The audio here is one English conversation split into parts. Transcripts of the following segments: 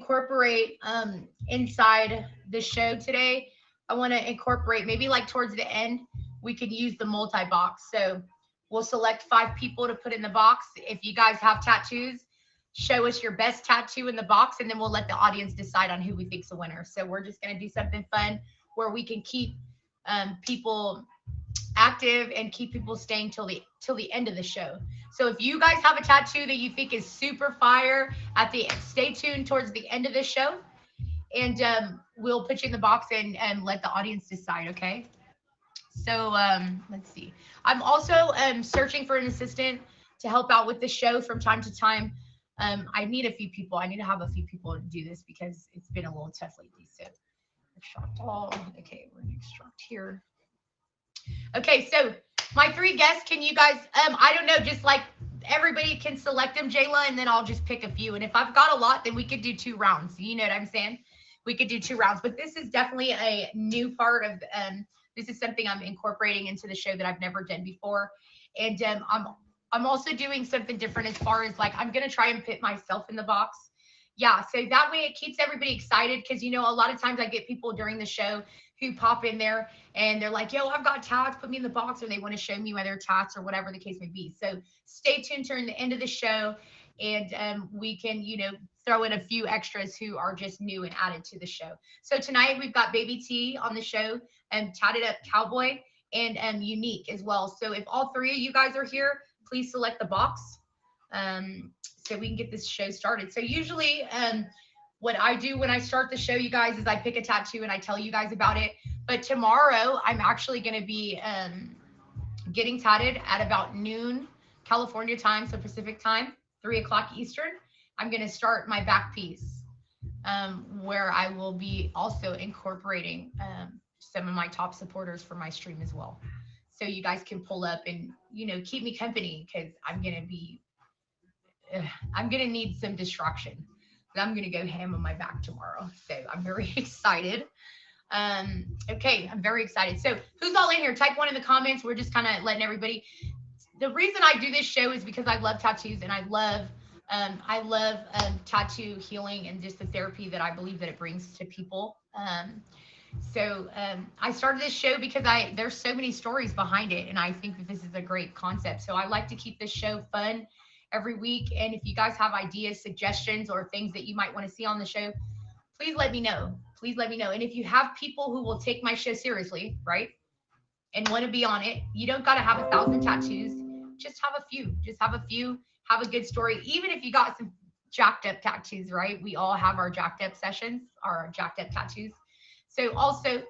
incorporate inside the show today. I want to incorporate maybe like towards the end, we could use the multi-box. So we'll select 5 people to put in the box. If you guys have tattoos, show us your best tattoo in the box, and then we'll let the audience decide on who we think's a winner. So we're just going to do something fun where we can keep people active and keep people staying till the end of the show. So if you guys have a tattoo that you think is super fire, stay tuned towards the end of the show, and we'll put you in the box and let the audience decide. Okay. So let's see. I'm also searching for an assistant to help out with the show from time to time. I need a few people. I need to have a few people to do this because it's been a little tough lately. So extract all. Okay, we're gonna extract here. Okay, so my 3 guests, can you guys, I don't know, just like everybody can select them, Jayla, and then I'll just pick a few. And if I've got a lot, then we could do 2 rounds. You know what I'm saying? We could do 2 rounds, but this is definitely a new part of, this is something I'm incorporating into the show that I've never done before. And I'm also doing something different as far as like, I'm going to try and put myself in the box. Yeah, so that way it keeps everybody excited because, you know, a lot of times I get people during the show who pop in there and they're like, yo, I've got tats, put me in the box, or they want to show me their tats or whatever the case may be. So stay tuned during the end of the show, and we can, you know, throw in a few extras who are just new and added to the show. So tonight we've got Baby T on the show, and Tatted Up Cowboy, and Unique as well. So if all 3 of you guys are here, please select the box so we can get this show started. So usually what I do when I start the show, you guys, is I pick a tattoo and I tell you guys about it. But tomorrow I'm actually going to be getting tatted at about noon California time, so Pacific time, 3 o'clock Eastern. I'm going to start my back piece where I will be also incorporating some of my top supporters for my stream as well. So you guys can pull up and, you know, keep me company because I'm going to need some distraction. I'm going to go ham on my back tomorrow. So I'm very excited. Okay, I'm very excited. So who's all in here? Type 1 in the comments. We're just kind of letting everybody. The reason I do this show is because I love tattoos, and I love tattoo healing and just the therapy that I believe that it brings to people. So I started this show because there's so many stories behind it, and I think that this is a great concept. So I like to keep this show fun every week. And if you guys have ideas, suggestions, or things that you might want to see on the show, please let me know. Please let me know. And if you have people who will take my show seriously, right, and want to be on it, you don't got to have 1,000 tattoos. Just have a few. Just have a few. Have a good story. Even if you got some jacked up tattoos, right? We all have our jacked up sessions, our jacked up tattoos. So also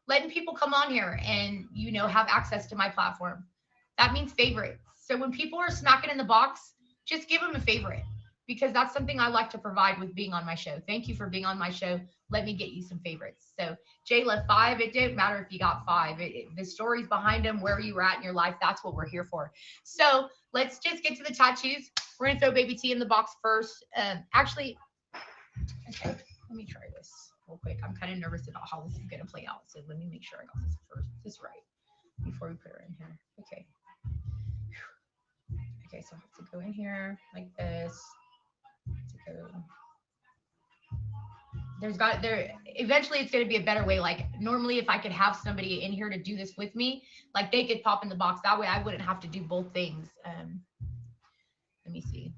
letting people come on here and, you know, have access to my platform. That means favorites. So when people are smacking in the box, just give them a favorite, because that's something I like to provide with being on my show. Thank you for being on my show. Let me get you some favorites. So Jayla, 5, it didn't matter if you got 5. The stories behind them, where you were at in your life, that's what we're here for. So let's just get to the tattoos. We're going to throw Baby T in the box first. Actually, okay, let me try this real quick. I'm kind of nervous about how this is going to play out. So let me make sure I got this right before we put her in here. Okay. Okay, so I have to go in here like this. Eventually it's going to be a better way. Like normally if I could have somebody in here to do this with me, like they could pop in the box. That way I wouldn't have to do both things. Let me see.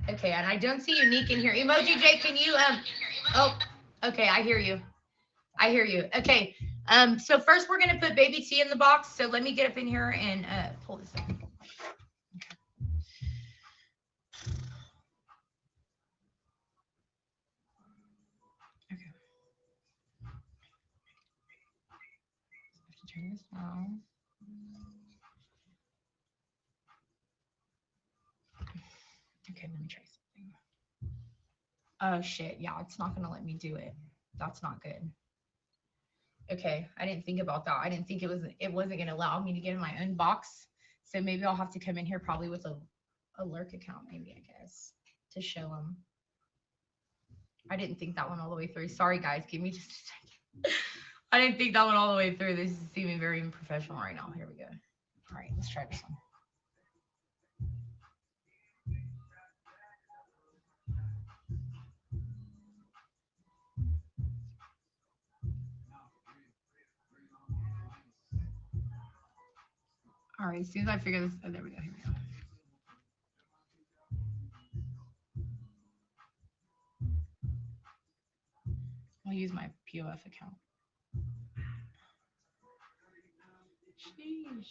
Okay, and I don't see Unique in here. Emoji J, can you oh, okay, I hear you. Okay. So first we're gonna put Baby T in the box. So let me get up in here and pull this up. Okay. Turn this down. Okay, let me try something. Oh shit, yeah, it's not gonna let me do it. That's not good. Okay, I didn't think about that. I didn't think it wasn't gonna allow me to get in my own box. So maybe I'll have to come in here probably with a lurk account, maybe, I guess, to show them. I didn't think that one all the way through. Sorry guys, give me just a second. I didn't think that one all the way through. This is seeming very unprofessional right now. Here we go. All right, let's try this one. All right, as soon as I figure this, oh, there we go. Here we go. I'll use my POF account. Sheesh.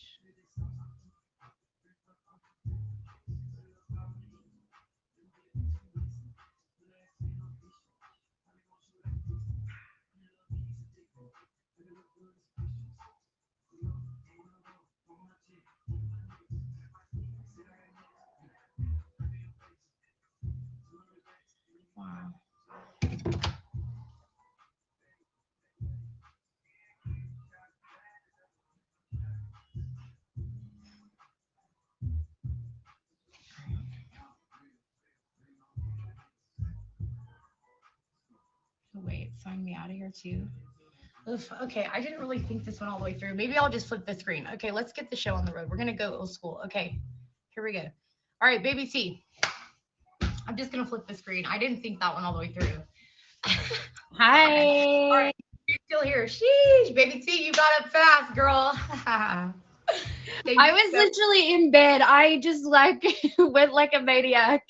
Wow. Oh, wait, sign me out of here too. Oof, okay, I didn't really think this went all the way through. Maybe I'll just flip the screen. Okay, let's get the show on the road. We're gonna go old school. Okay, here we go. All right, baby T. I'm just gonna flip the screen. I didn't think that one all the way through. Hi. All right, you're still here. Sheesh, baby T, you got up fast, girl. I was literally in bed. I just like went like a maniac.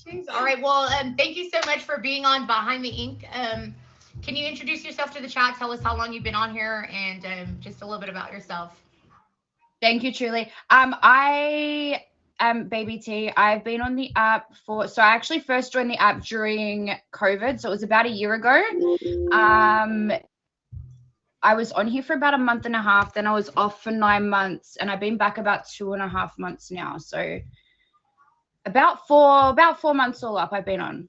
Jeez. All right. Well, thank you so much for being on Behind the Ink. Can you introduce yourself to the chat? Tell us how long you've been on here and just a little bit about yourself. Thank you, truly. I am Baby T. I've been on the app so I actually first joined the app during COVID. So it was about a year ago. I was on here for about a month and a half. Then I was off for 9 months, and I've been back about 2.5 months now. So about 4 months all up, I've been on.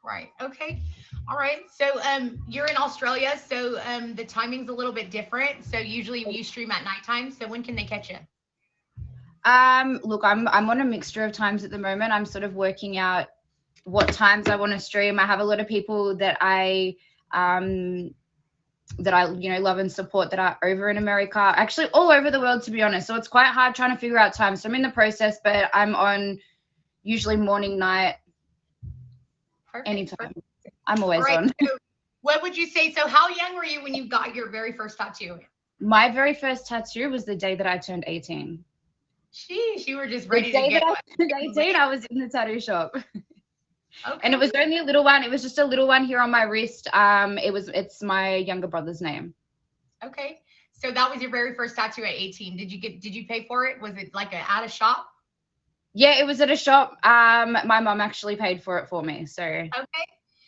Right. Okay. All right. So you're in Australia, so the timing's a little bit different. So usually you stream at nighttime. So when can they catch you? Look, I'm on a mixture of times at the moment. I'm sort of working out what times I want to stream. I have a lot of people that I love and support that are over in America, actually all over the world, to be honest. So it's quite hard trying to figure out time. So I'm in the process, but I'm on usually morning, night, anytime. Perfect. I'm always on. So what would you say? So how young were you when you got your very first tattoo? My very first tattoo was the day that I turned 18. Sheesh, you were just ready to get that I turned 18, I was in the tattoo shop. Okay. And it was only a little one. It was just a little one here on my wrist. It's my younger brother's name. Okay. So that was your very first tattoo at 18. Did you pay for it? Was it like at a shop? Yeah, it was at a shop. My mom actually paid for it for me. So okay.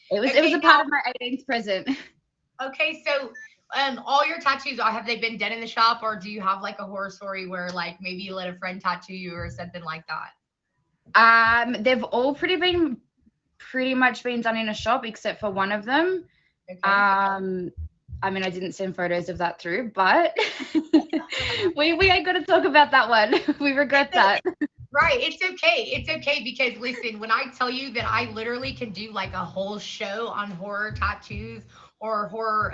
It was a part of my 18th present. Okay, so all your tattoos, have they been done in the shop, or do you have like a horror story where like maybe you let a friend tattoo you or something like that? They've all pretty much been done in a shop except for one of them. Okay. I mean, I didn't send photos of that through, but we ain't gonna talk about that one. We regret that. Right. It's okay. It's okay because listen, when I tell you that I literally can do like a whole show on horror tattoos or horror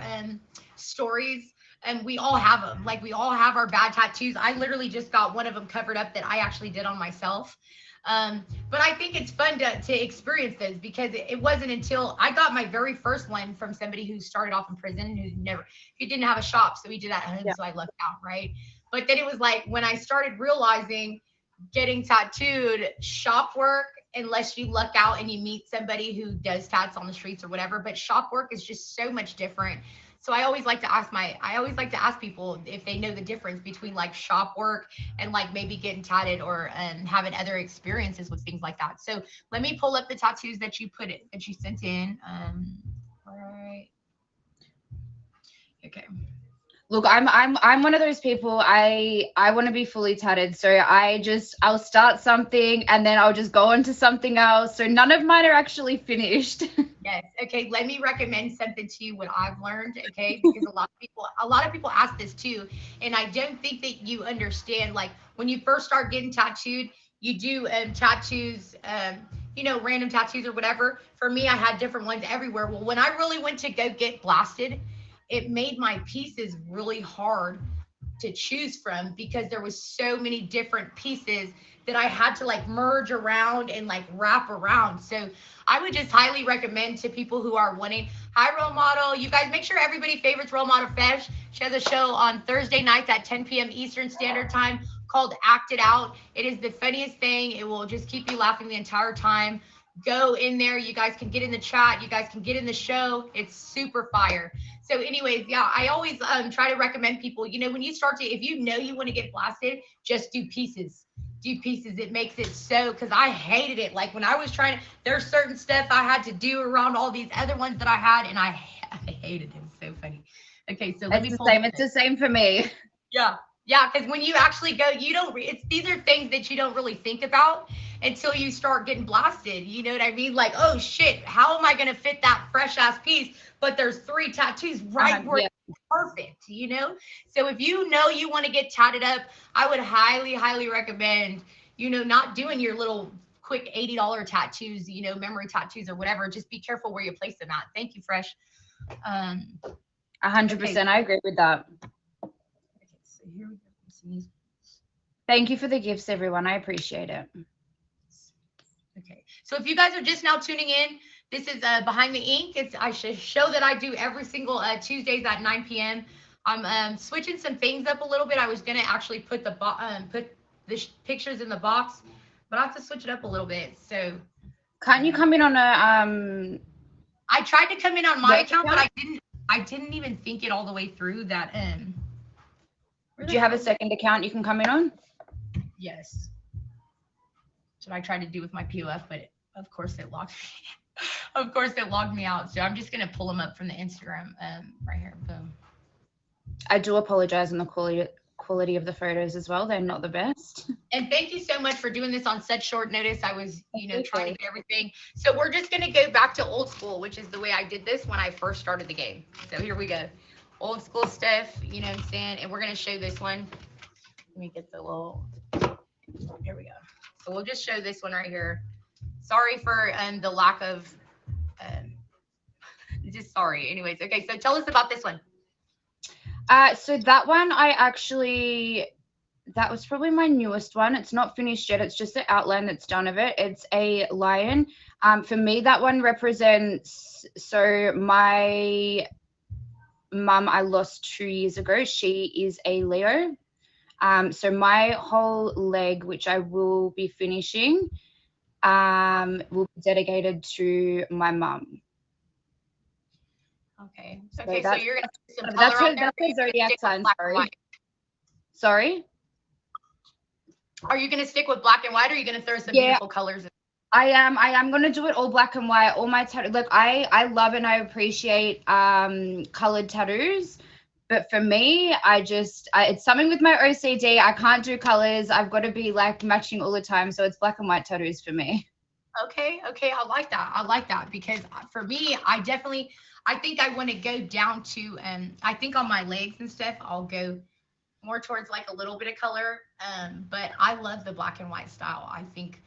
stories, and we all have them. Like we all have our bad tattoos. I literally just got one of them covered up that I actually did on myself. But I think it's fun to experience those because it wasn't until I got my very first one from somebody who started off in prison who didn't have a shop. So he did that at home. Yeah. So I lucked out. Right. But then it was like when I started realizing getting tattooed, shop work, unless you luck out and you meet somebody who does tats on the streets or whatever, but shop work is just so much different. So I always like to ask people if they know the difference between like shop work and like maybe getting tatted or having other experiences with things like that. So let me pull up the tattoos that you sent in. All right. Okay. Look, I'm one of those people. I want to be fully tatted, so I'll start something and then I'll just go on to something else. So none of mine are actually finished. Yes. Okay. Let me recommend something to you. What I've learned. Okay, because a lot of people ask this too, and I don't think that you understand. Like when you first start getting tattooed, you do tattoos. Random tattoos or whatever. For me, I had different ones everywhere. Well, when I really went to go get blasted, it made my pieces really hard to choose from because there was so many different pieces that I had to like merge around and like wrap around. So I would just highly recommend to people who are wanting. Hi, Role Model. You guys make sure everybody favorites Role Model Fesh. She has a show on Thursday nights at 10 p.m. Eastern Standard Time called Act It Out. It is the funniest thing. It will just keep you laughing the entire time. Go in there. You guys can get in the chat. You guys can get in the show. It's super fire. So anyways, yeah, I always try to recommend people, you know, when you start to, if you know you want to get blasted, just do pieces. Do pieces. It makes it so, because I hated it. Like when I was trying to, there's certain stuff I had to do around all these other ones that I had, and I hated it. It's so funny. Okay, so it's the same. It's the same for me. Yeah. Yeah, because when you actually go, you don't, these are things that you don't really think about until you start getting blasted. You know what I mean? Like, oh shit, how am I going to fit that fresh ass piece? But there's 3 tattoos right where it's perfect, you know? So if you know you want to get tatted up, I would highly, highly recommend, you know, not doing your little quick $80 tattoos, you know, memory tattoos or whatever. Just be careful where you place them at. Thank you, Fresh. 100%. I agree with that. Here we go. Thank you for the gifts, everyone. I appreciate it. Okay, so if you guys are just now tuning in, this is Behind the Ink. It's a show that I do every single Tuesdays at 9 p.m. I'm switching some things up a little bit. I was gonna actually put the pictures in the box, but I have to switch it up a little bit. So can't you come in on a I tried to come in on my account, but I didn't even think it all the way through that. Do you have a second account you can come in on? Yes. That's what I tried to do with my POF, but of course it logged me. Of course it logged me out. So I'm just gonna pull them up from the Instagram right here. Boom. I do apologize on the quality of the photos as well. They're not the best. And thank you so much for doing this on such short notice. I was, you know, trying to get everything. So we're just gonna go back to old school, which is the way I did this when I first started the game. So here we go. Old school stuff, you know what I'm saying? And we're going to show this one. Let me get the little, here we go. So we'll just show this one right here. Sorry for the lack of, just sorry. Anyways, okay, so tell us about this one. So that one, that was probably my newest one. It's not finished yet. It's just the outline that's done of it. It's a lion. For me, that one represents, so my mum I lost 2 years ago. She is a Leo. So my whole leg, which I will be finishing, will be dedicated to my mum. Okay. Okay, so you're gonna put some that's color on there. That's the zodiac sign. Sorry. Are you gonna stick with black and white, or are you gonna throw some beautiful colors in? I am going to do it all black and white. All my tattoos, look, I love and I appreciate colored tattoos, but for me, it's something with my OCD. I can't do colors. I've got to be like matching all the time. So it's black and white tattoos for me. Okay. I like that because for me, I think I want to go down to, I think on my legs and stuff, I'll go more towards like a little bit of color. But I love the black and white style. I think,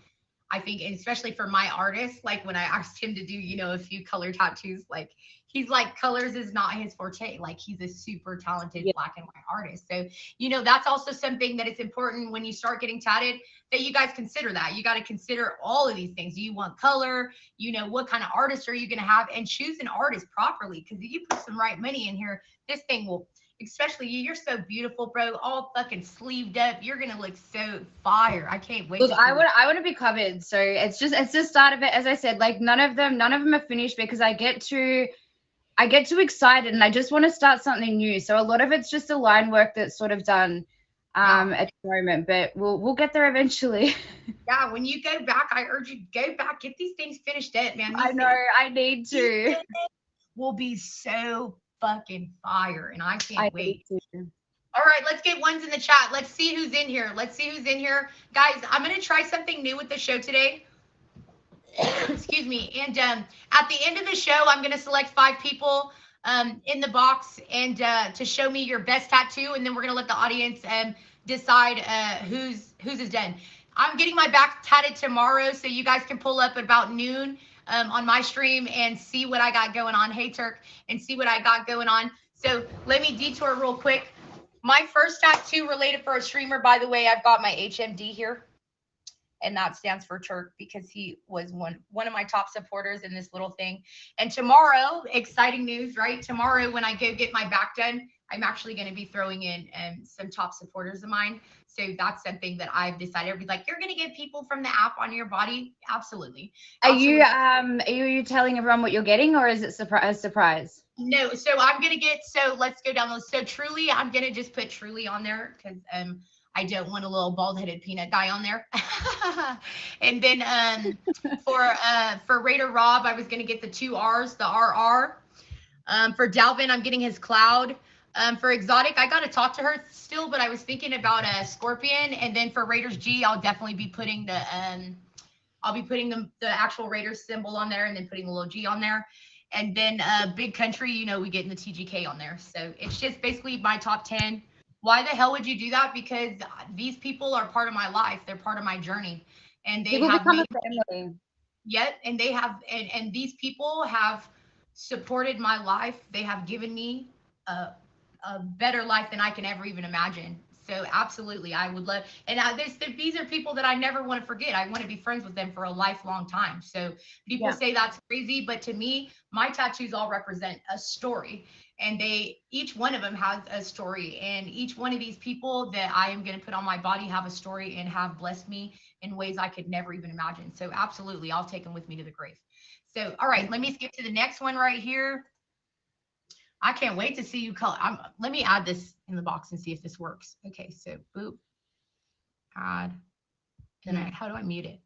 especially for my artist, like when I asked him to do, you know, a few color tattoos, like he's like, colors is not his forte. Like he's a super talented black and white artist. So, you know, that's also something that it's important when you start getting tatted that you guys consider that. You got to consider all of these things. Do you want color? You know, what kind of artist are you going to have? And choose an artist properly, because if you put some right money in here, this thing will, especially you're so beautiful, bro, all fucking sleeved up. You're gonna look so fire. I can't wait. Look, I want to be covered. So it's the start of it. As I said, like none of them are finished because I get too excited and I just want to start something new. So a lot of it's just the line work that's sort of done at the moment, but we'll get there eventually. Yeah, when you go back, I urge you go back, get these things finished up, man. I know, I need to. Will be so fucking fire, and I can't wait. All right, let's get ones in the chat. Let's see who's in here. Guys, I'm gonna try something new with the show today. Excuse me. And at the end of the show, I'm gonna select 5 people in the box and to show me your best tattoo, and then we're gonna let the audience decide whose is done. I'm getting my back tatted tomorrow, so you guys can pull up at about noon on my stream and see what I got going on. Hey, Turk, and see what I got going on. So let me detour real quick. My first tattoo related for a streamer, by the way, I've got my HMD here. and that stands for Turk because he was one of my top supporters in this little thing. And tomorrow, exciting news, right? Tomorrow when I go get my back done, I'm actually going to be throwing in some top supporters of mine. So that's something that I've decided. I'd be like, you're going to get people from the app on your body. Absolutely. Are you telling everyone what you're getting, or is it a surprise? No. So I'm going to get, so let's go down those. So Truly, I'm going to just put Truly on there because I don't want a little bald-headed peanut guy on there. And then for Raider Rob, I was going to get the 2 R's, the RR. For Dalvin, I'm getting his Cloud. For Exotic, I got to talk to her still, but I was thinking about a Scorpion. And then for Raiders G, I'll definitely be putting the actual Raiders symbol on there, and then putting the little G on there. And then Big Country, you know, we get in the TGK on there. So it's just basically my top 10. Why the hell would you do that? Because these people are part of my life. They're part of my journey, and they have become a family. Yet, and they have, and these people have supported my life. They have given me a better life than I can ever even imagine. So absolutely, I would love, and these are people that I never want to forget. I want to be friends with them for a lifelong time. So people say that's crazy, but to me, my tattoos all represent a story, and each one of them has a story, and each one of these people that I am going to put on my body have a story and have blessed me in ways I could never even imagine. So absolutely, I'll take them with me to the grave. So, all right, let me skip to the next one right here. I can't wait to see you color. Let me add this in the box and see if this works. Okay, so boop, add, and how do I mute it?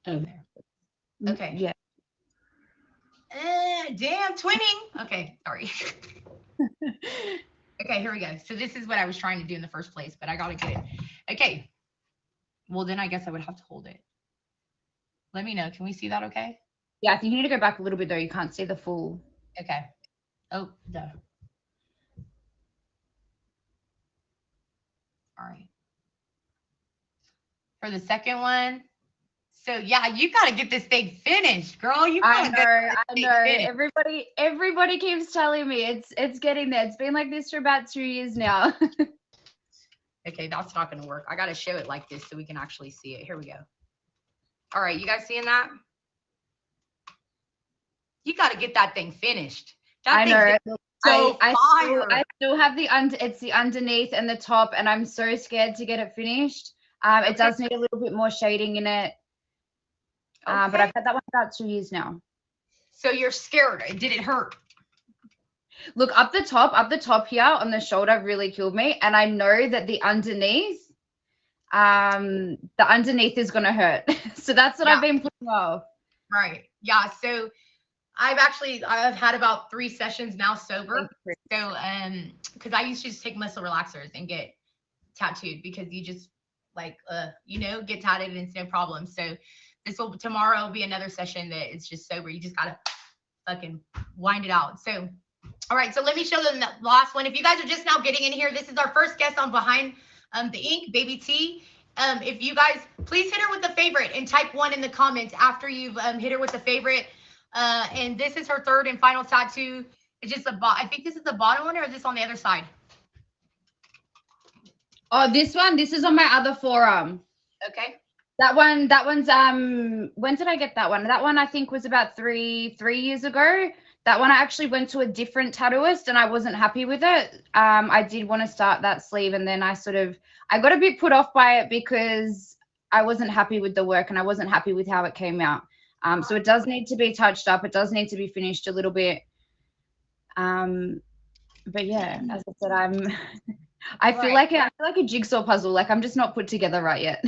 Oh, there. Okay. Yeah. Damn, twinning. Okay, sorry. Okay, here we go. So this is what I was trying to do in the first place, but I got to get it. Okay. Well, then I guess I would have to hold it. Let me know. Can we see that okay? Yeah, I think you need to go back a little bit though. You can't see the full. Okay. Oh, duh. All right. For the second one. So yeah, you got to get this thing finished, girl. You gotta I know. Everybody keeps telling me it's getting there. It's been like this for about 2 years now. Okay, that's not going to work. I got to show it like this so we can actually see it. Here we go. All right, you guys seeing that? You got to get that thing finished. I know. So I still have it's the underneath and the top, and I'm so scared to get it finished. It does need a little bit more shading in it. But I've had that one about 2 years now. So you're scared. Did it hurt? Look, up the top here on the shoulder really killed me. And I know that the underneath is going to hurt. So that's what I've been putting off. Right. Yeah. So I've had about 3 sessions now sober. So, cause I used to just take muscle relaxers and get tattooed because you just like, get tattooed and it's no problem. So tomorrow will be another session that it's just sober. You just got to fucking wind it out. So, all right. So let me show them the last one. If you guys are just now getting in here, this is our first guest on Behind the Ink, Baby T. If you guys, please hit her with a favorite and type 1 in the comments after you've hit her with a favorite. And this is her third and final tattoo. It's just I think this is the bottom one, or is this on the other side? Oh, this is on my other forearm. Okay. That one's when did I get that one? That one I think was about three years ago. That one I actually went to a different tattooist and I wasn't happy with it. I did want to start that sleeve, and then I got a bit put off by it because I wasn't happy with the work and I wasn't happy with how it came out. So it does need to be touched up. It does need to be finished a little bit. But yeah, as I said, I feel like a jigsaw puzzle. Like I'm just not put together right yet.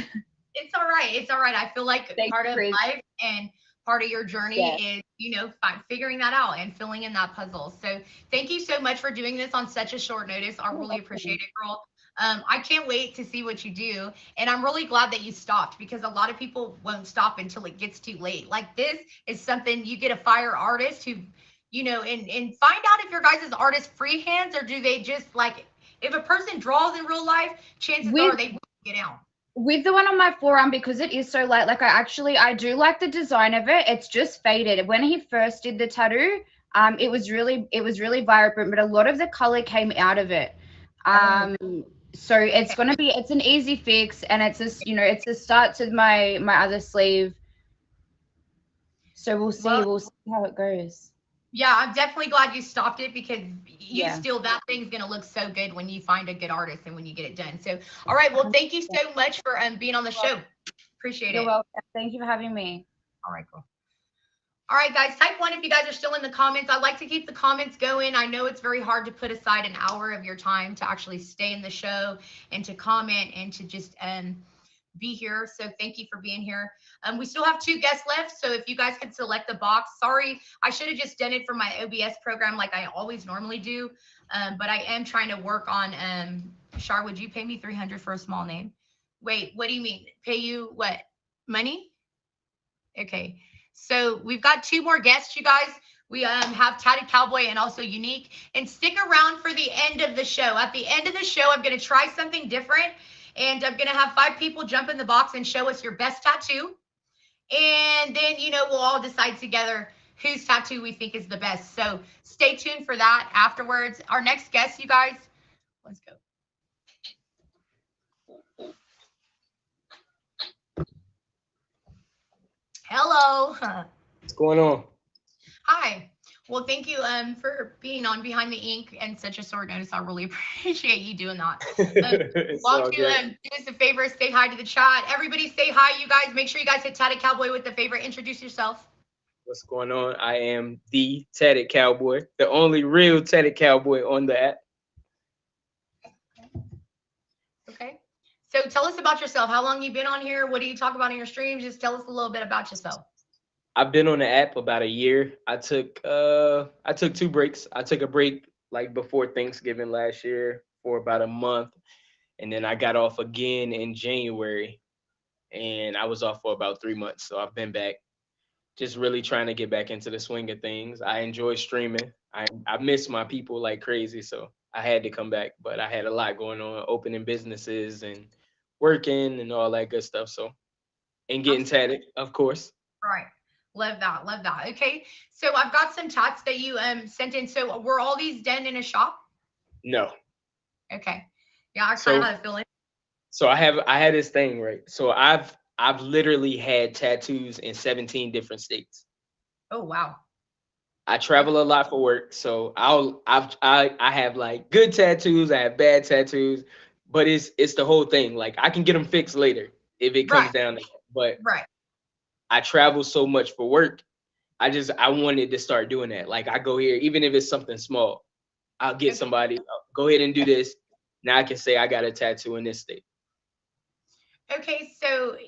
It's all right. It's all right. I feel like part of life and part of your journey is, figuring that out and filling in that puzzle. So thank you so much for doing this on such a short notice. I really appreciate it, girl. I can't wait to see what you do. And I'm really glad that you stopped, because a lot of people won't stop until it gets too late. Like this is something you get a fire artist who, and find out if your guys' artist freehands, or do they just like, if a person draws in real life, chances are they won't get out. With the one on my forearm, because it is so light, like I do like the design of it. It's just faded. When he first did the tattoo, it was really vibrant, but a lot of the color came out of it. So it's gonna be, it's an easy fix, and it's just, you know, it's a start to my other sleeve. So we'll see how it goes. Yeah, I'm definitely glad you stopped it, because you Yeah. still, that thing's gonna look so good when you find a good artist and when you get it done. So, all right, well, thank you so much for being on the show. Appreciate it. You're welcome. Thank you for having me. All right, cool. All right, guys, type 1 if you guys are still in the comments. I'd like to keep the comments going. I know it's very hard to put aside an hour of your time to actually stay in the show and to comment and to just be here. So thank you for being here. We still have 2 guests left. So if you guys could select the box. Sorry, I should have just done it for my OBS program like I always normally do. But I am trying to work on, Char, would you pay me $300 for a small name? Wait, what do you mean? Pay you what? Money? Okay. So we've got 2 more guests, you guys. We have Tatted Cowboy and also Unique. And stick around for the end of the show. At the end of the show, I'm going to try something different. And I'm going to have 5 people jump in the box and show us your best tattoo. And then, you know, we'll all decide together whose tattoo we think is the best. So stay tuned for that afterwards. Our next guest, you guys, let's go. Hello. What's going on? Hi. Well, thank you for being on Behind the Ink and such a short notice. I really appreciate you doing that. Why don't you do us a favor, say hi to the chat. Everybody say hi, you guys. Make sure you guys hit Tatted Cowboy with the favor. Introduce yourself. What's going on? I am the Tatted Cowboy, the only real Tatted Cowboy on the app. Okay. So tell us about yourself. How long you been on here? What do you talk about in your streams? Just tell us a little bit about yourself. I've been on the app about a year. I took 2 breaks. I took a break like before Thanksgiving last year for about a month, and then I got off again in January, and I was off for about 3 months. So I've been back, just really trying to get back into the swing of things. I enjoy streaming. I miss my people like crazy, so I had to come back, but I had a lot going on, opening businesses and working and all that good stuff. So, and getting tatted, of course. Right. Love that. Love that. Okay. So I've got some tats that you sent in. So were all these done in a shop? No. Okay. Yeah, I kind of had a feeling. So I had this thing, right? So I've literally had tattoos in 17 different states. Oh wow. I travel a lot for work, so I have like good tattoos, I have bad tattoos, but it's the whole thing. Like I can get them fixed later if it comes down to it. But I travel so much for work. I wanted to start doing that. Like I go here, even if it's something small, I'll get somebody, go ahead and do this. Now I can say I got a tattoo in this state. Okay, so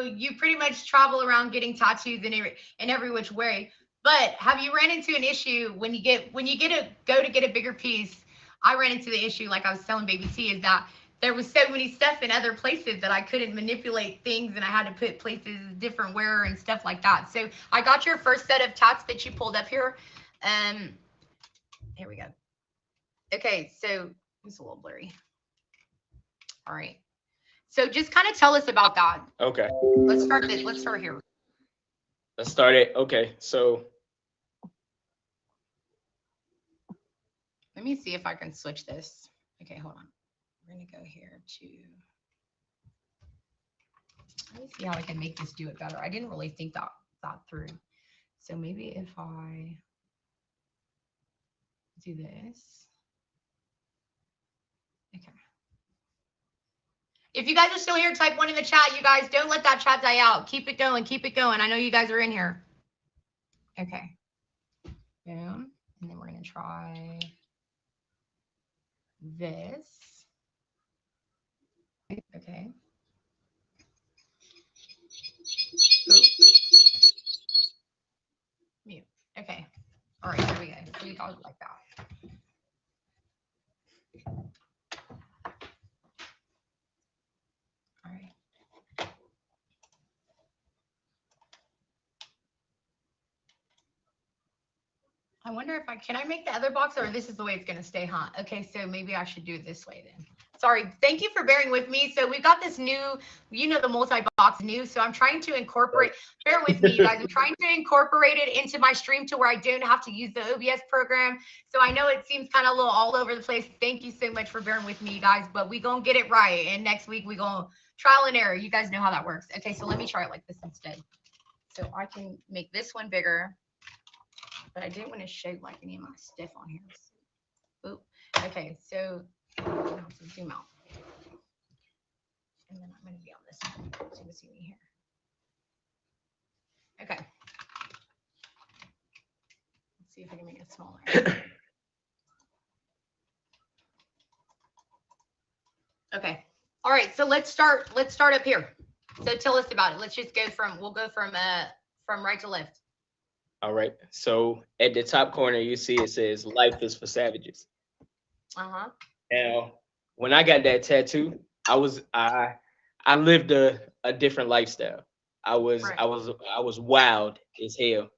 you pretty much travel around getting tattoos in every which way. But have you ran into an issue when you get to go to get a bigger piece? I ran into the issue, like I was telling Baby T, is that there was so many stuff in other places that I couldn't manipulate things, and I had to put places different where and stuff like that. So I got your first set of tats that you pulled up here. Here we go. Okay, so it's a little blurry. All right. So just kind of tell us about that. Okay. Let's start here. Let's start it. Okay, so let me see if I can switch this. Okay, hold on. We're gonna go here to, let me see how I can make this do it better. I didn't really think that through. So maybe if I do this. Okay. If you guys are still here, type 1 in the chat. You guys, don't let that chat die out. Keep it going. Keep it going. I know you guys are in here. Okay. Boom. And then we're going to try this. Okay. Mute. Okay. All right. Here we go. We got it like that. All right. I wonder if can I make the other box, or this is the way it's going to stay, huh? Okay, so maybe I should do it this way then. Sorry. Thank you for bearing with me. So we've got this new, the multi-box new. So I'm trying to incorporate, bear with me, you guys. I'm trying to incorporate it into my stream to where I don't have to use the OBS program. So I know it seems kind of a little all over the place. Thank you so much for bearing with me, you guys. But we gonna get it right. And next week we gonna trial and error. You guys know how that works. Okay, so let me try it like this instead. So I can make this one bigger. But I didn't want to show like any of my stuff on here. Oop. Okay, so I'm gonna have to zoom out. And then I'm going to be on this one so you can see me here. Okay. Let's see if I can make it smaller. Okay. All right. So let's start up here. So tell us about it. Let's just we'll go from right to left. All right. So at the top corner, you see it says "Life is for savages." Uh-huh. Now, when I got that tattoo, I lived a different lifestyle. I was wild as hell.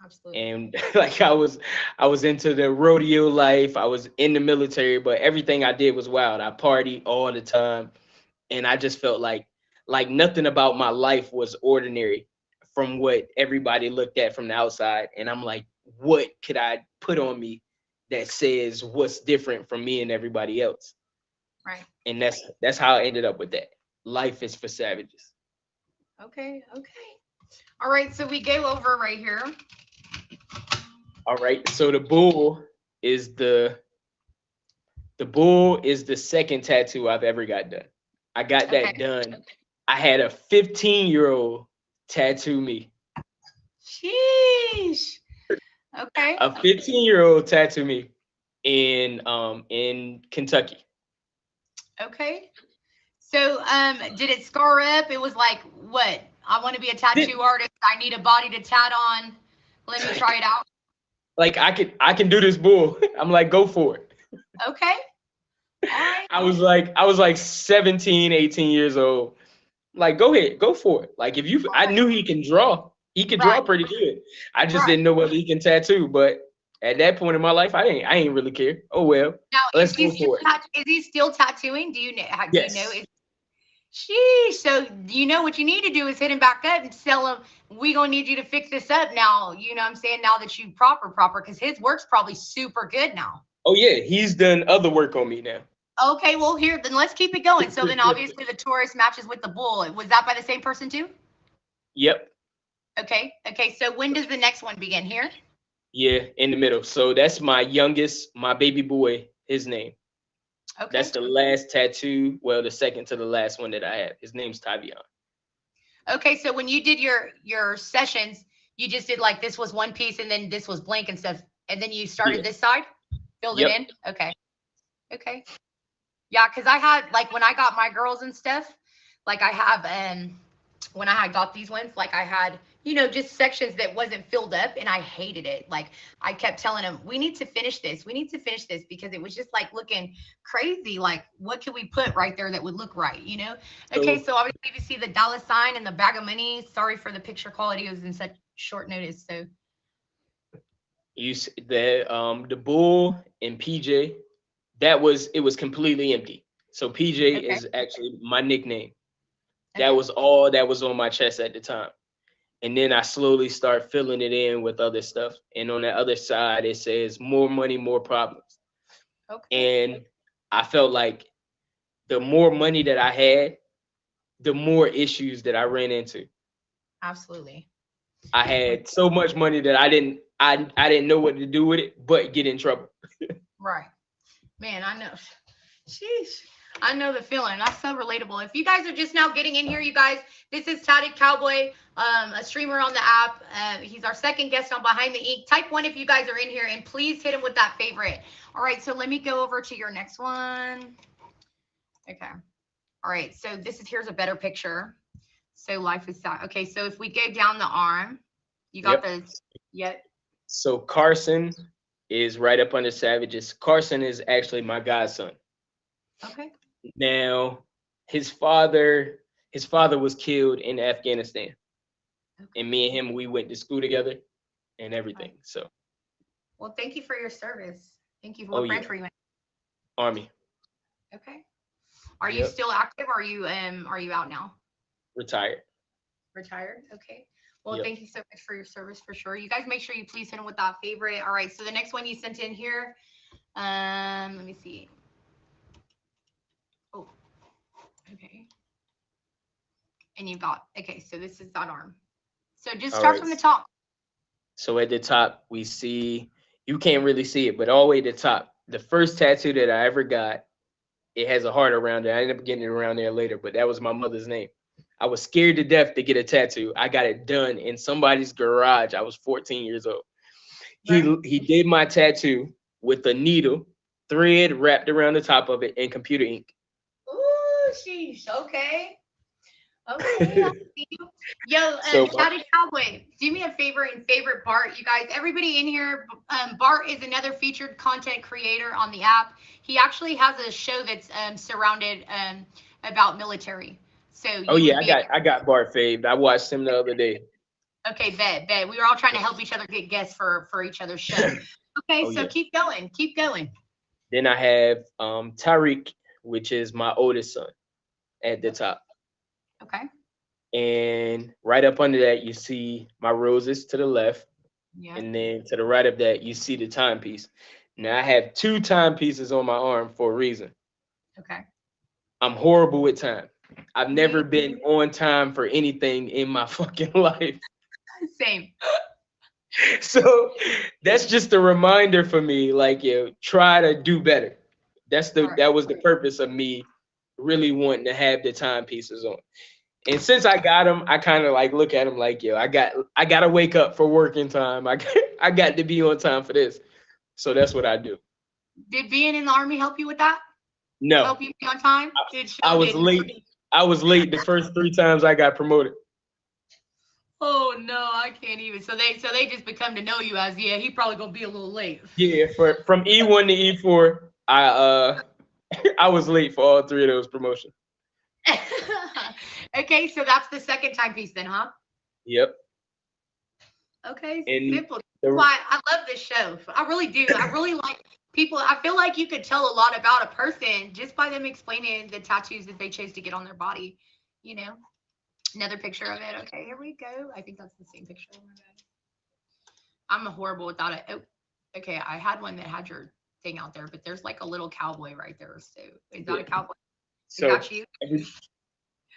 Absolutely. And like I was into the rodeo life. I was in the military, but everything I did was wild. I partied all the time, and I just felt like nothing about my life was ordinary from what everybody looked at from the outside. And I'm like, what could I put on me that says what's different from me and everybody else? Right. And that's how I ended up with that. Life is for savages. Okay. All right, so we go over right here. All right, so the bull is the second tattoo I've ever got done. I got that done. I had a 15-year-old tattoo me. Sheesh. Okay. A 15-year-old tattoo me in Kentucky. Okay. So did it scar up? It was like, what? I want to be a tattoo artist. I need a body to tat on. Let me try it out. Like I can do this bull. I'm like, go for it. Okay. All right. I was like 17, 18 years old. Like, go ahead, go for it. Like I knew he can draw. He could draw pretty good. I just didn't know whether he can tattoo. But at that point in my life, I ain't really care. Oh well. Now, let's go for it. Is he still tattooing? Do you know? Yes. Do you know? Sheesh. So you know what you need to do is hit him back up and tell him, we gonna need you to fix this up now. You know what I'm saying? Now that you proper, because his work's probably super good now. Oh yeah, he's done other work on me now. Okay, well here, then let's keep it going. So then obviously the Taurus matches with the bull. Was that by the same person too? Yep. Okay, so when does the next one begin? Here? Yeah, in the middle. So that's my youngest, my baby boy, his name. Okay. That's the last tattoo. Well, the second to the last one that I have. His name's Tavion. Okay, so when you did your sessions, you just did like this was one piece and then this was blank and stuff. And then you started this side, filled it in? Okay. Yeah, because I had, like, when I got my girls and stuff, like I have, when I had got these ones, like I had, just sections that wasn't filled up and I hated it. Like I kept telling them, we need to finish this. We need to finish this because it was just like looking crazy. Like what could we put right there that would look right, Okay, so obviously you see the dollar sign and the bag of money. Sorry for the picture quality. It was in such short notice. So you see the bull and PJ, it was completely empty. So PJ is actually my nickname. That was all that was on my chest at the time. And then I slowly start filling it in with other stuff. And on the other side, it says more money, more problems. Okay. And I felt like the more money that I had, the more issues that I ran into. Absolutely. I had so much money that I didn't know what to do with it, but get in trouble. Right. Man, I know. Sheesh. I know the feeling. That's so relatable. If you guys are just now getting in here, you guys, this is Tatted Cowboy, a streamer on the app. He's our second guest on Behind the Ink. Type 1 if you guys are in here, and please hit him with that favorite. All right, so let me go over to your next one. Okay. All right, so here's a better picture. So life is sad. Okay, so if we go down the arm, you got So Carson is right up under Savages. Carson is actually my godson. Okay. Now, his father was killed in Afghanistan. Okay. And me and him, we went to school together and everything. Right. So. Well, thank you for your service. Thank you. What branch were you in? Army. Okay. Are you still active? Or are you out now? Retired. Retired. Okay. Well, thank you so much for your service for sure. You guys make sure you please hit him with that favorite. All right. So the next one you sent in here, let me see. Oh, okay. And you've got, okay, so this is that arm. So just start from the top. So at the top, we see, you can't really see it, but all the way to the top, the first tattoo that I ever got, it has a heart around it. I ended up getting it around there later, but that was my mother's name. I was scared to death to get a tattoo. I got it done in somebody's garage. I was 14 years old. He did my tattoo with a needle, thread wrapped around the top of it, and computer ink. Ooh, sheesh. Okay. Okay. Yo, Shouted Cowboy, do me a favor and favorite Bart, you guys. Everybody in here, Bart is another featured content creator on the app. He actually has a show that's surrounded about military. So I got Bart faved. I watched him the other day. Okay, bet. We were all trying to help each other get guests for each other's show. Okay, keep going. Then I have Tariq, which is my oldest son, at the top. Okay. And right up under that, you see my roses to the left. Yeah. And then to the right of that, you see the timepiece. Now I have 2 timepieces on my arm for a reason. Okay. I'm horrible with time. I've never been on time for anything in my fucking life. Same. So that's just a reminder for me, like, try to do better. That was the purpose of me really wanting to have the timepieces on. And since I got them, I kind of like look at them like, I got to wake up for working time. I got to be on time for this. So that's what I do. Did being in the Army help you with that? No. Help you be on time? I was late. I was late the first 3 times I got promoted. Oh no, I can't even. So they just become to know you as, he probably gonna be a little late. Yeah, from E1 to E4, I was late for all 3 of those promotions. Okay, so that's the second timepiece then, huh? Yep. Okay, simple. That's why I love this show. I really do. I really like people. I feel like you could tell a lot about a person just by them explaining the tattoos that they chose to get on their body. Another picture of it. Okay, here we go. I think that's the same picture. I'm horrible without it. Oh, okay. I had one that had your thing out there, but there's like a little cowboy right there. So is that a cowboy? Is that you?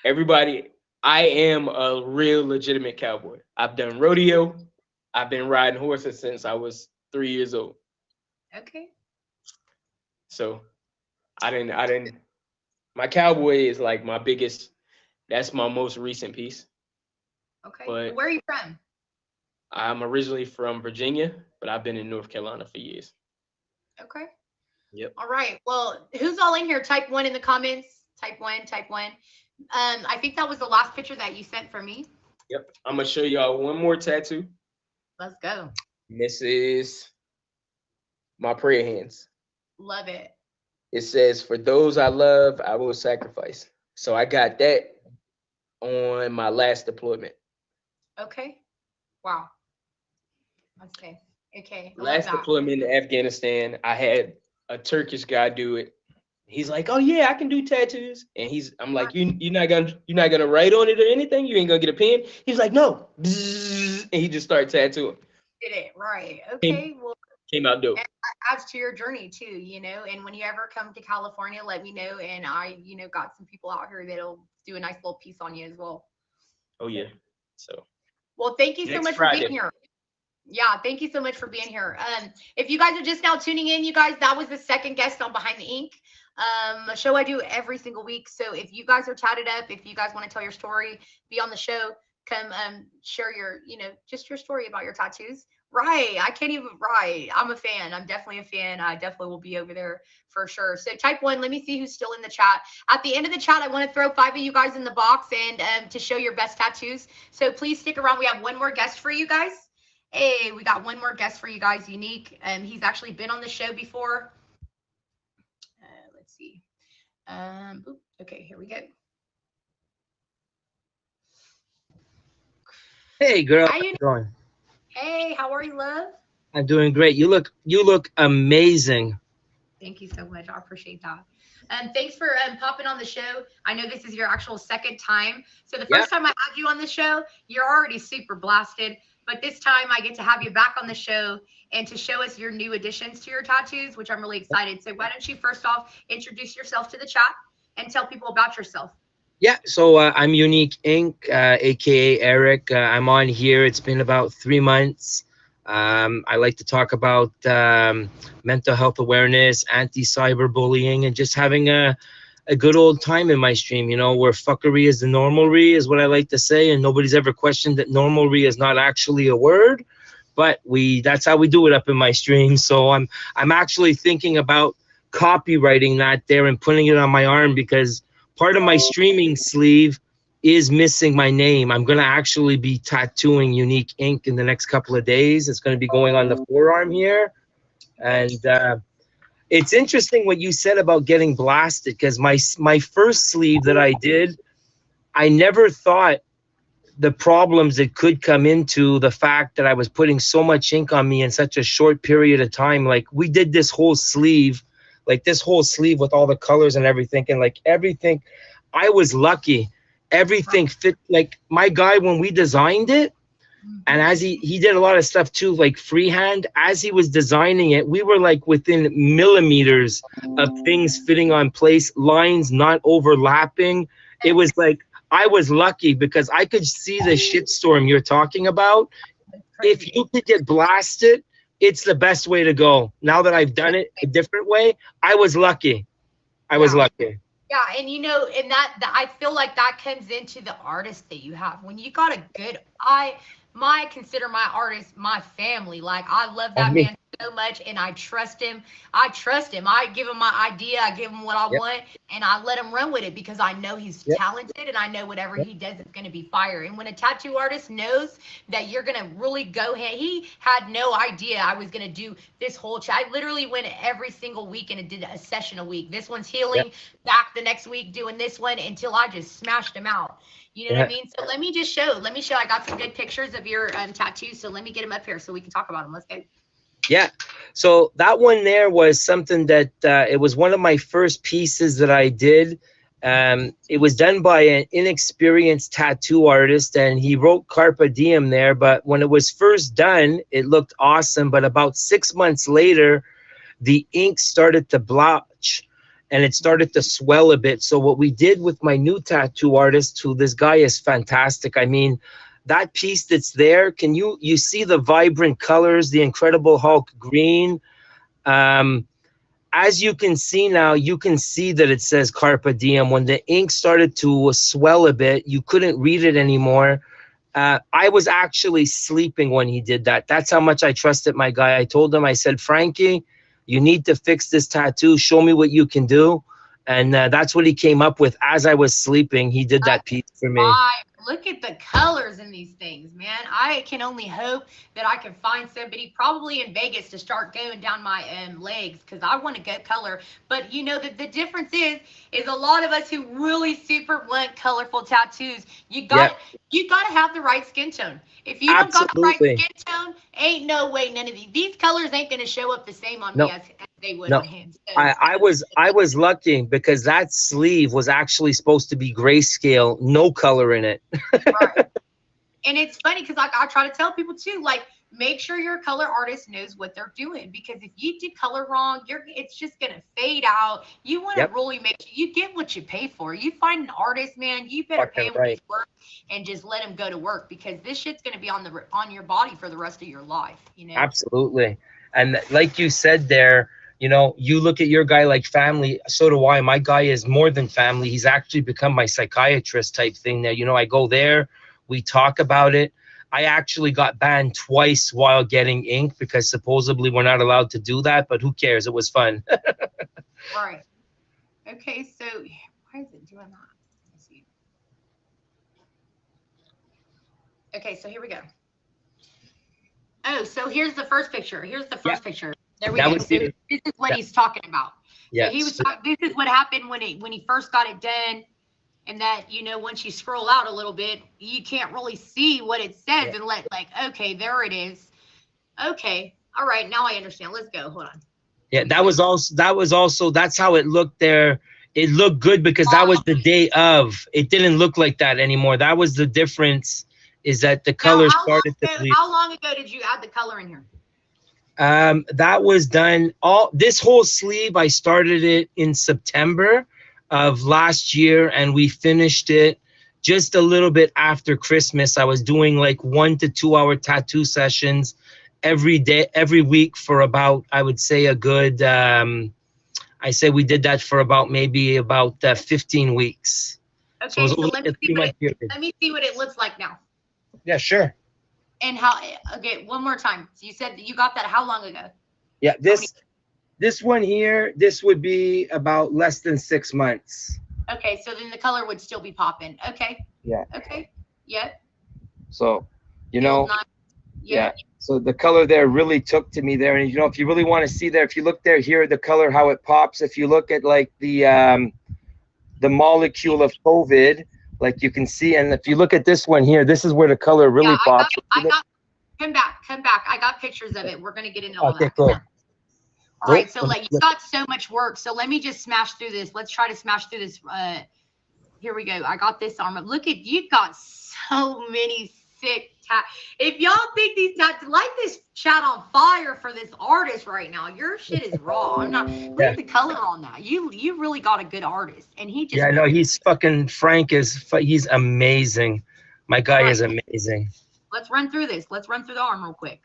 Everybody, I am a real legitimate cowboy. I've done rodeo. I've been riding horses since I was 3 years old. Okay. So my cowboy is like my biggest, that's my most recent piece. Okay. But where are you from? I'm originally from Virginia, but I've been in North Carolina for years. Okay. Yep. All right. Well, who's all in here? Type 1 in the comments. Type 1. I think that was the last picture that you sent for me. Yep. I'm going to show y'all one more tattoo. Let's go. This is my prayer hands. Love it. It says, "For those I love, I will sacrifice." So I got that on my last deployment. Okay. Wow. Okay. Last deployment in Afghanistan, I had a Turkish guy do it. He's like, "Oh yeah, I can do tattoos." And I'm like, you're not gonna write on it or anything? You ain't gonna get a pen? He's like, "No." And he just started tattooing. Did it right. Okay. Came out dope. Adds to your journey too, and when you ever come to California, let me know. And I, got some people out here that'll do a nice little piece on you as well. Oh yeah. So. Well, thank you so much for being here. Yeah, thank you so much for being here. If you guys are just now tuning in, you guys, that was the second guest on Behind the Ink. A show I do every single week. So if you guys are tatted up, if you guys want to tell your story, be on the show, come share your, just your story about your tattoos. Right. I can't even write. I'm a fan. I'm definitely a fan. I definitely will be over there for sure. So type 1. Let me see who's still in the chat. At the end of the chat, I want to throw 5 of you guys in the box and to show your best tattoos. So please stick around. We have one more guest for you guys. Hey, we got one more guest for you guys, Unique. He's actually been on the show before. Let's see. Okay, here we go. Hey, girl. How you doing? Hey, how are you, love? I'm doing great. You look amazing. Thank you so much. I appreciate that. Thanks for popping on the show. I know this is your actual second time. So the Yeah. first time I had you on the show, you're already super blasted. But this time I get to have you back on the show and to show us your new additions to your tattoos, which I'm really excited. So why don't you first off introduce yourself to the chat and tell people about yourself? Yeah, so I'm Unique Inc., aka Eric. I'm on here. It's been about 3 months. I like to talk about mental health awareness, anti-cyberbullying, and just having a good old time in my stream, you know, where fuckery is the normalry, is what I like to say, and nobody's ever questioned that normalry is not actually a word, but that's how we do it up in my stream. So I'm actually thinking about copywriting that there and putting it on my arm, because part of my streaming sleeve is missing my name. I'm going to actually be tattooing Unique Inc. in the next couple of days. It's going to be going on the forearm here. And it's interesting what you said about getting blasted, because my first sleeve that I did, I never thought the problems that could come into the fact that I was putting so much ink on me in such a short period of time. Like, we did this whole sleeve, with all the colors and everything, and like everything, I was lucky. Everything fit. Like, my guy, when we designed it, and as he did a lot of stuff too, like freehand, as he was designing it, we were like within millimeters of things fitting on place, lines not overlapping. It was like, I was lucky because I could see the shitstorm you're talking about. If you could get blasted, it's the best way to go. Now that I've done it a different way, I was lucky. I was lucky. Yeah, and you know, and that I feel like that comes into the artist that you have. When you got a good, I consider my artist my family. Like, I love that man so much, and I trust him. I give him my idea, I give him what I want, and I let him run with it because I know he's talented, and I know whatever he does is going to be fire. And when a tattoo artist knows that you're going to really go ahead, he had no idea I was going to do this whole I literally went every single week and did a session a week. This one's healing, back the next week doing this one, until I just smashed him out. You know what I mean? So let me show. I got some good pictures of your tattoos. So let me get them up here so we can talk about them. Let's go. Yeah. So that one there was something that it was one of my first pieces that I did. It was done by an inexperienced tattoo artist, and he wrote Carpe Diem there. But when it was first done, it looked awesome. But about 6 months later, the ink started to blotch and it started to swell a bit. So what we did with my new tattoo artist, who this guy is fantastic. I mean, that piece that's there, can you see the vibrant colors, the Incredible Hulk green? As you can see now, you can see that it says Carpe Diem. When the ink started to swell a bit, you couldn't read it anymore. I was actually sleeping when he did that. That's how much I trusted my guy. I told him, I said, Frankie, you need to fix this tattoo. Show me what you can do. And that's what he came up with as I was sleeping. He did that piece for me. Look at the colors in these things, man. I can only hope that I can find somebody probably in Vegas to start going down my legs, because I want to go color. But you know that the difference is a lot of us who really super want colorful tattoos, you got to have the right skin tone. If you don't got the right skin tone, ain't no way none of these colors ain't going to show up the same on me as they would on him. So, I was lucky because that sleeve was actually supposed to be grayscale, no color in it. Right. And it's funny because I try to tell people too, like, make sure your color artist knows what they're doing, because if you do color wrong, it's just gonna fade out. You want to really make sure you get what you pay for. You find an artist, man, you better pay him his work and just let him go to work, because this shit's gonna be on your body for the rest of your life. You know. Absolutely. And like you said there, you know, you look at your guy like family. So do I. My guy is more than family. He's actually become my psychiatrist type thing now. You know, I go there, we talk about it. I actually got banned twice while getting ink because supposedly we're not allowed to do that, but who cares? It was fun. Right. Okay, so why is it doing that? Let me see. Okay, so here we go. Oh, so here's the first picture. Here's the first picture. There we go. So this is what he's talking about. Yeah. So he was this is what happened when he first got it done. And that, you know, once you scroll out a little bit, you can't really see what it says and okay, there it is. Okay. All right. Now I understand. Let's go. Hold on. Yeah, that was also that's how it looked there. It looked good because that was the day of. It didn't look like that anymore. That was the difference, is that the color started to bleed. How long ago did you add the color in here? That was done this whole sleeve. I started it in September of last year, and we finished it just a little bit after Christmas. I was doing like 1 to 2 hour tattoo sessions every day, every week for about, I would say a good, I say we did that for maybe about 15 weeks. Okay, so let me see what it looks like now. Yeah, sure. And okay, one more time. So you said that you got that how long ago? Yeah, this one here, this would be about less than 6 months. Okay, so then the color would still be popping. Okay. Yeah. Okay. Yeah. So, you know, yeah. So the color there really took to me there. And, you know, if you really want to see there, if you look there, here, the color, how it pops. If you look at like the molecule of COVID, like you can see, and if you look at this one here, this is where the color really pops. Come back. I got pictures of it. We're going to get into all that. Cool. All right, so like you got so much work. So let me just smash through this. Let's try to smash through this. Here we go. I got this arm. Look at, you got so many sick if y'all think these tats, light this chat on fire for this artist right now. Your shit is raw. I'm not. Look at the color on that. You really got a good artist, and he just. Yeah, I know he's fucking Frank he's amazing. My guy is amazing. Let's run through this. Let's run through the arm real quick.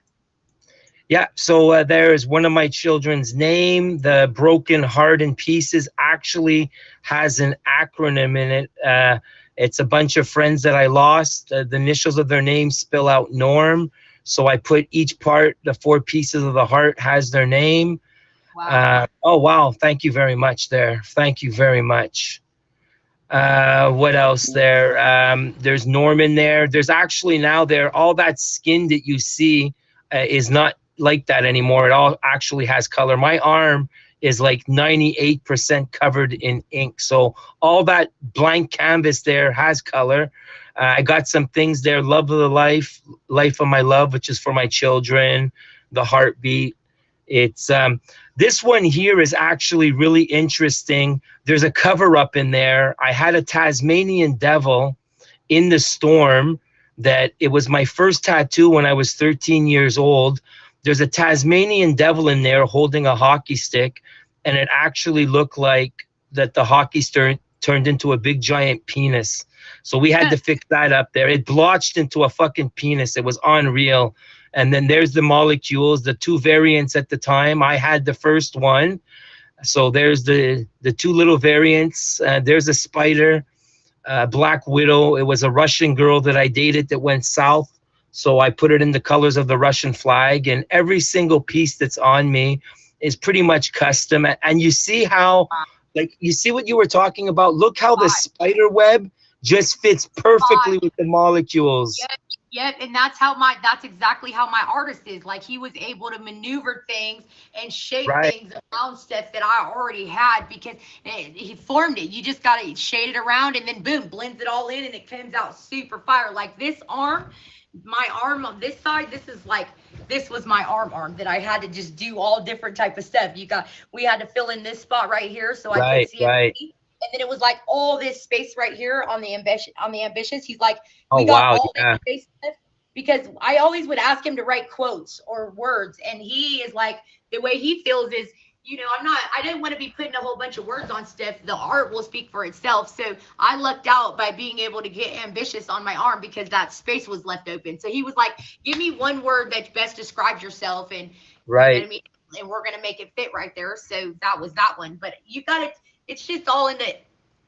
Yeah, so there's one of my children's name. The broken heart in pieces actually has an acronym in it. It's a bunch of friends that I lost. The initials of their names spell out Norm. So I put each part, the 4 pieces of the heart has their name. Wow. Oh, wow. Thank you very much there. Thank you very much. What else there? There's Norm in there. There's actually now all that skin that you see is not like that anymore. It all actually has color. My arm is like 98% covered in ink. So all that blank canvas there has color. I got some things there. Love of the life of my love, which is for my children, the heartbeat. It's this one here is actually really interesting. There's a cover up in there. I had a Tasmanian devil in the storm that it was my first tattoo when I was 13 years old. There's a Tasmanian devil in there holding a hockey stick, and it actually looked like that the hockey stick turned into a big giant penis. So we had to fix that up there. It blotched into a fucking penis. It was unreal. And then there's the molecules, the 2 variants at the time. I had the first one. So there's the 2 little variants. There's a spider, Black Widow. It was a Russian girl that I dated that went south. So I put it in the colors of the Russian flag, and every single piece that's on me is pretty much custom. And you see how, like, you see what you were talking about? Look how the spider web just fits perfectly with the molecules. Yep, and that's exactly how my artist is. Like, he was able to maneuver things and shape things around stuff that I already had because he formed it. You just got to shade it around, and then boom, blends it all in, and it comes out super fire. Like this arm, my arm on this side, this was my arm that I had to just do all different type of stuff. We had to fill in this spot right here so I could see it. And then it was like all this space right here on the ambitious. He's like, we got all this space because I always would ask him to write quotes or words, and he is like, the way he feels is, you know, I didn't want to be putting a whole bunch of words on stuff. The art will speak for itself. So I lucked out by being able to get ambitious on my arm because that space was left open. So he was like, give me one word that best describes yourself. And, you know what I mean? And we're going to make it fit right there. So that was that one. But you got it. It's just all in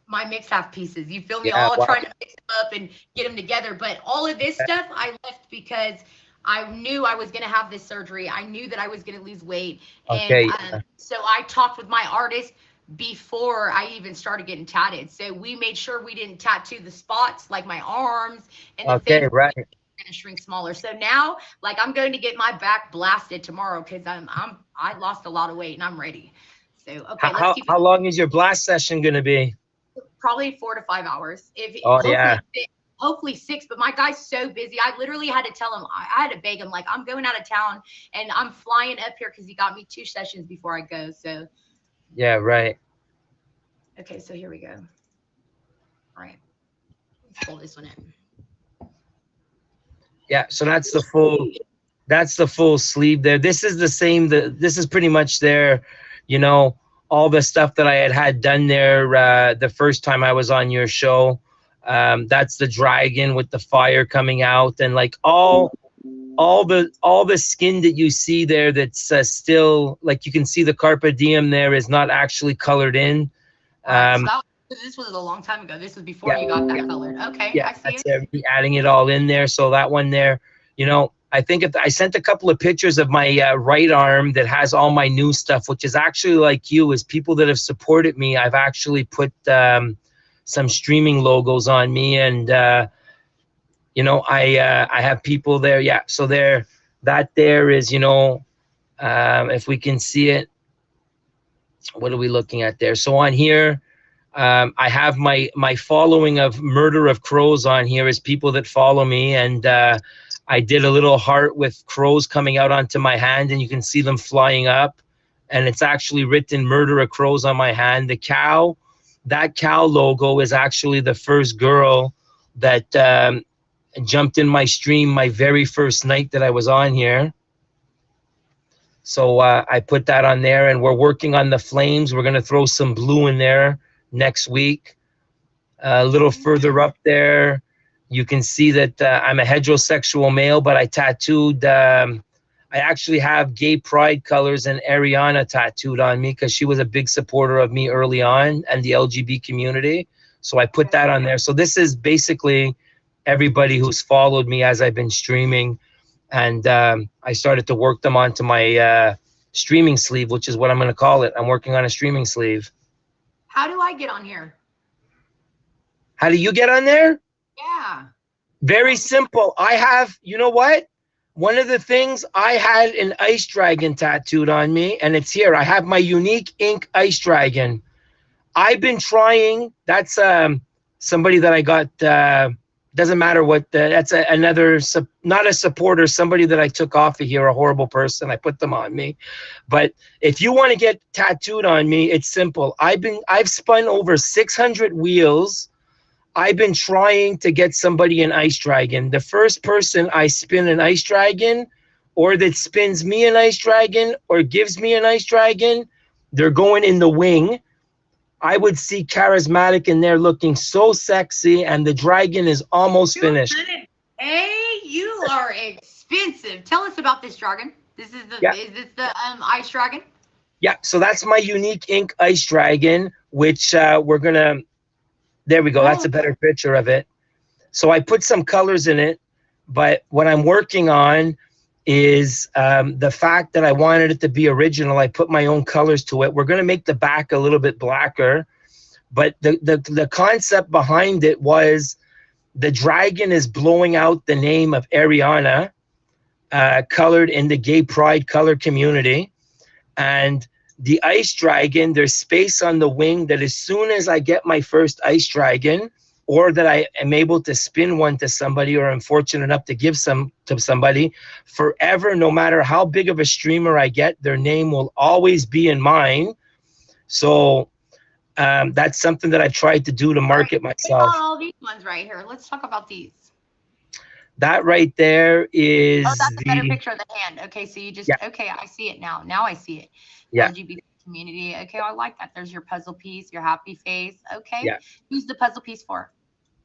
my mix half pieces. You feel me? Trying to mix them up and get them together. But all of this stuff I left because I knew I was going to have this surgery. I knew that I was going to lose weight. And so I talked with my artist before I even started getting tatted. So we made sure we didn't tattoo the spots like my arms and the things going to shrink smaller. So now, like, I'm going to get my back blasted tomorrow because I lost a lot of weight and I'm ready. So okay, how long is your blast session going to be? Probably 4 to 5 hours. hopefully 6, but my guy's so busy. I literally had to tell him, I had to beg him, like, I'm going out of town and I'm flying up here because he got me 2 sessions before I go. So Yeah, right. okay, so here we go. All right, let's pull this one in. Yeah, so that's the full sleeve there. This is the same, this is pretty much there, you know, all the stuff that I had done there the first time I was on your show. That's the dragon with the fire coming out, and like all the skin that you see there that's still, like, you can see the carpe diem there is not actually colored in. This was a long time ago. This was before you got that colored. Okay, Yeah, I see that's it. it. Adding it all in there. So that one there, you know, I think if I sent a couple of pictures of my right arm that has all my new stuff, which is actually, like you, is people that have supported me. I've actually put some streaming logos on me, and you know, I have people there. Yeah, so that there is, you know, if we can see it, what are we looking at there? So on here, I have my following of Murder of Crows on here is people that follow me, and I did a little heart with crows coming out onto my hand, and you can see them flying up, and it's actually written Murder of Crows on my hand. The cow, that cow logo is actually the first girl that jumped in my stream my very first night that I was on here. So I put that on there, and we're working on the flames. We're going to throw some blue in there next week. A little further up there, you can see that I'm a heterosexual male, but I tattooed, I actually have gay pride colors and Ariana tattooed on me because she was a big supporter of me early on and the LGBT community. So I put that on there. So this is basically everybody who's followed me as I've been streaming. And I started to work them onto my streaming sleeve, which is what I'm going to call it. I'm working on a streaming sleeve. How do I get on here? How do you get on there? Yeah. Very simple. I have, you know what? One of the things, I had an ice dragon tattooed on me, and it's here. I have my Unique Ink ice dragon. I've been trying. That's somebody that I got. Doesn't matter what. That's another, not a supporter. Somebody that I took off of here. A horrible person. I put them on me. But if you want to get tattooed on me, it's simple. I've spun over 600 wheels. I've been trying to get somebody an ice dragon. The first person I spin an ice dragon, or that spins me an ice dragon, or gives me an ice dragon, they're going in the wing. I would see Charriismatiic in there looking so sexy, and the dragon is almost finished. Hey, you are expensive. Tell us about this dragon. This is the Is this the ice dragon? Yeah, so that's my Unique Ink ice dragon, which we're gonna. There we go. That's a better picture of it. So I put some colors in it, but what I'm working on is the fact that I wanted it to be original. I put my own colors to it. We're going to make the back a little bit blacker, but the concept behind it was the dragon is blowing out the name of Ariana, colored in the gay pride color community. And the ice dragon, there's space on the wing that as soon as I get my first ice dragon, or that I am able to spin one to somebody, or I'm fortunate enough to give some to somebody, forever, no matter how big of a streamer I get, their name will always be in mine. So that's something that I tried to do to market myself. All these ones right here. Let's talk about these. That right there is. Oh, that's a better picture of the hand. Okay, so you just, okay, I see it now. Now I see it. Yeah. LGBT community. Okay, I like that. There's your puzzle piece, your happy face. Okay. Yeah. Who's the puzzle piece for?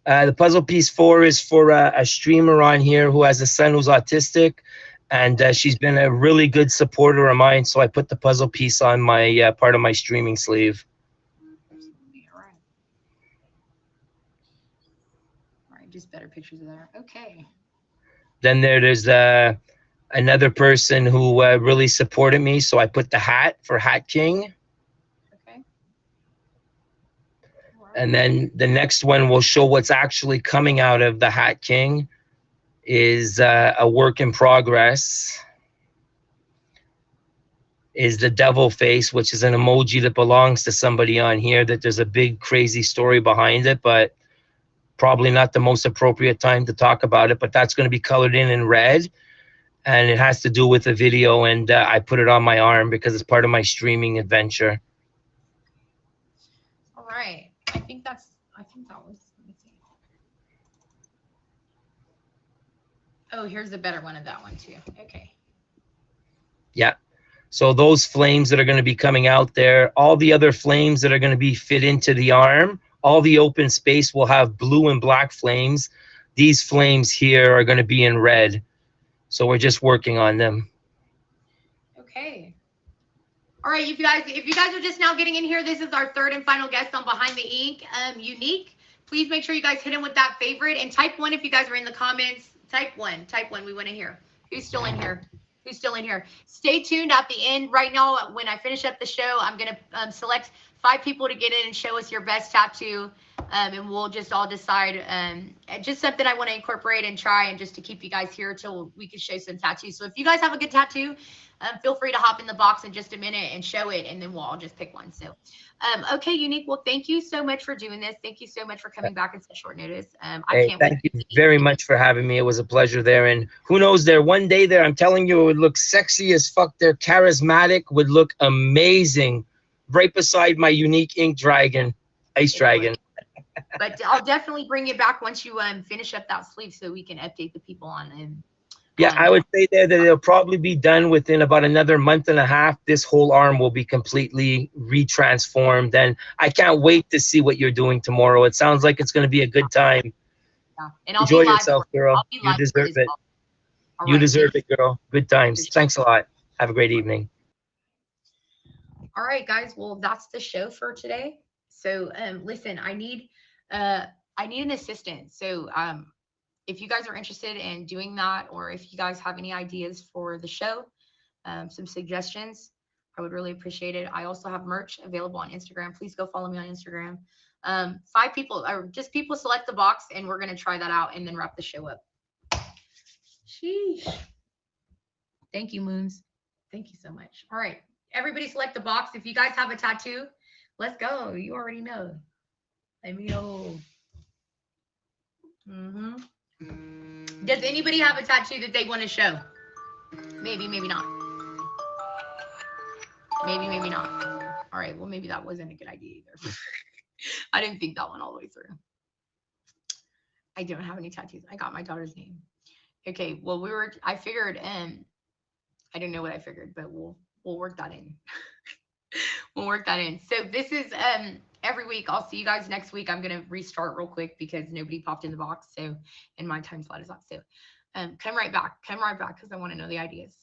The puzzle piece 4 is for a streamer on here who has a son who's autistic, and she's been a really good supporter of mine. So I put the puzzle piece on my part of my streaming sleeve. All right, just better pictures of that. Okay. Then there's another person who really supported me, so I put the hat for Hat King. Okay. And then the next one will show what's actually coming out of the Hat King is a work in progress. Is the devil face, which is an emoji that belongs to somebody on here that there's a big crazy story behind it, but probably not the most appropriate time to talk about it, but that's going to be colored in red. And it has to do with a video, and I put it on my arm because it's part of my streaming adventure. All right. I think that was, let me see. Oh, here's a better one of that one too. Okay. Yeah. So those flames that are going to be coming out there, all the other flames that are going to be fit into the arm, all the open space will have blue and black flames. These flames here are going to be in red. So we're just working on them. Okay. All right, if you guys are just now getting in here, this is our third and final guest on Behind the Ink, Unique. Please make sure you guys hit him with that favorite and type 1 if you guys are in the comments. Type 1. We want to hear. Who's still in here? Who's still in here? Stay tuned at the end. Right now, when I finish up the show, I'm going to select 5 people to get in and show us your best tattoo. And we'll just all decide just something I want to incorporate and try, and just to keep you guys here till we can show some tattoos. So if you guys have a good tattoo, feel free to hop in the box in just a minute and show it, and then we'll all just pick one. So okay, Unique, well, thank you so much for doing this. Thank you so much for coming back at such short notice. Thank you very much for having me. It was a pleasure there. And who knows, there one day there, I'm telling you, it would look sexy as fuck there. Charriismatiic would look amazing right beside my Unique Ink dragon, ice dragon. But I'll definitely bring you back once you finish up that sleeve, so we can update the people on it. Yeah, I would say there that it'll probably be done within about another month and a half. This whole arm will be completely retransformed, and I can't wait to see what you're doing tomorrow. It sounds like it's going to be a good time. Yeah. And I'll enjoy be live yourself, girl. You deserve it. Well. You deserve it, girl. Good times. Thanks a lot. Have a great evening. All right, guys. Well, that's the show for today. So listen, I need an assistant. So if you guys are interested in doing that, or if you guys have any ideas for the show, some suggestions, I would really appreciate it. I also have merch available on Instagram. Please go follow me on Instagram. 5 people, or just people, select the box, and we're going to try that out and then wrap the show up. Sheesh. Thank you, Moons. Thank you so much. All right, everybody select the box. If you guys have a tattoo, let's go. You already know. Let me know. Does anybody have a tattoo that they want to show? Maybe, maybe not. Maybe, maybe not. All right, well, maybe that wasn't a good idea either. I didn't think that one all the way through. I don't have any tattoos. I got my daughter's name. Okay, well, I figured, I don't know what I figured, but we'll work that in. We'll work that in. So this is every week. I'll see you guys next week. I'm going to restart real quick because nobody popped in the box. So, and my time slot is up. So come right back because I want to know the ideas.